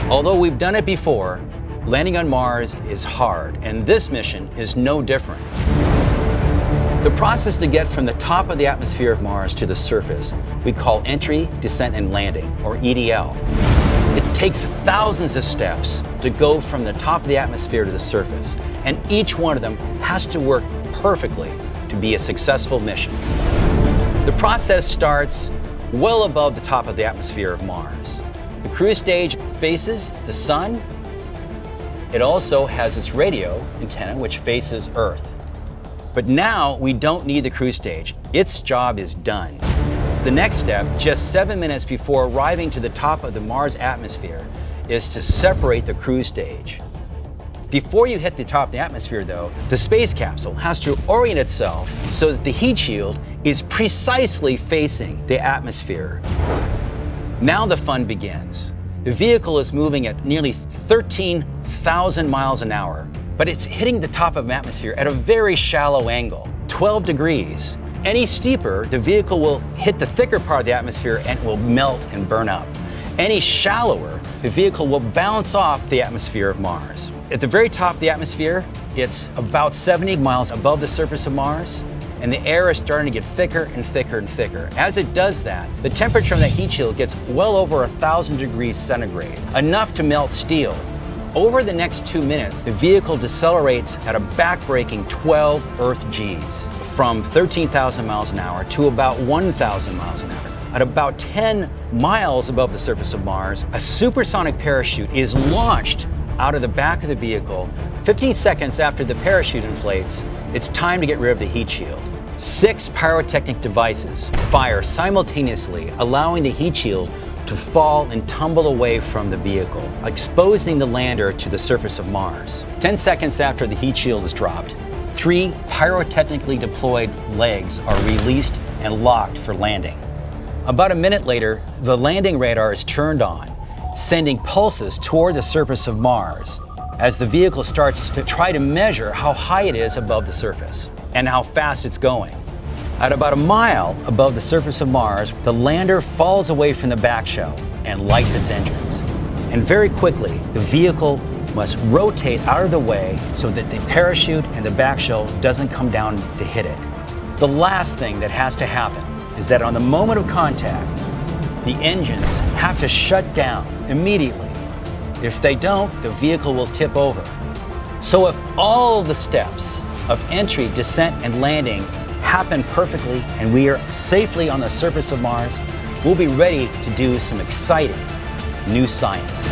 Although we've done it before, landing on Mars is hard, and this mission is no different. The process to get from the top of the atmosphere of Mars to the surface we call entry, descent, and landing, or EDL. It takes thousands of steps to go from the top of the atmosphere to the surface, and each one of them has to work perfectly to be a successful mission. The process starts well above the top of the atmosphere of Mars. The cruise stage faces the sun. It also has its radio antenna, which faces Earth. But now we don't need the cruise stage. Its job is done. The next step, just 7 minutes before arriving to the top of the Mars atmosphere, is to separate the cruise stage. Before you hit the top of the atmosphere, though, the space capsule has to orient itself so that the heat shield is precisely facing the atmosphere. Now the fun begins. The vehicle is moving at nearly 13,000 miles an hour, but it's hitting the top of the atmosphere at a very shallow angle, 12 degrees. Any steeper, the vehicle will hit the thicker part of the atmosphere and will melt and burn up. Any shallower, the vehicle will bounce off the atmosphere of Mars. At the very top of the atmosphere, it's about 70 miles above the surface of Mars, and the air is starting to get thicker and thicker and thicker. As it does that, the temperature of the heat shield gets well over 1,000 degrees centigrade, enough to melt steel. Over the next 2 minutes, the vehicle decelerates at a backbreaking 12 Earth Gs, from 13,000 miles an hour to about 1,000 miles an hour. At about 10 miles above the surface of Mars, a supersonic parachute is launched out of the back of the vehicle. 15 seconds after the parachute inflates, it's time to get rid of the heat shield. 6 pyrotechnic devices fire simultaneously, allowing the heat shield to fall and tumble away from the vehicle, exposing the lander to the surface of Mars. 10 seconds after the heat shield is dropped, 3 pyrotechnically deployed legs are released and locked for landing. About a minute later, the landing radar is turned on, sending pulses toward the surface of Mars as the vehicle starts to try to measure how high it is above the surface and how fast it's going. At about a mile above the surface of Mars, the lander falls away from the back shell and lights its engines. And very quickly, the vehicle must rotate out of the way so that the parachute and the back shell doesn't come down to hit it. The last thing that has to happen is that on the moment of contact, the engines have to shut down immediately. If they don't, the vehicle will tip over. So if all the steps of entry, descent, and landing happen perfectly and we are safely on the surface of Mars, we'll be ready to do some exciting new science.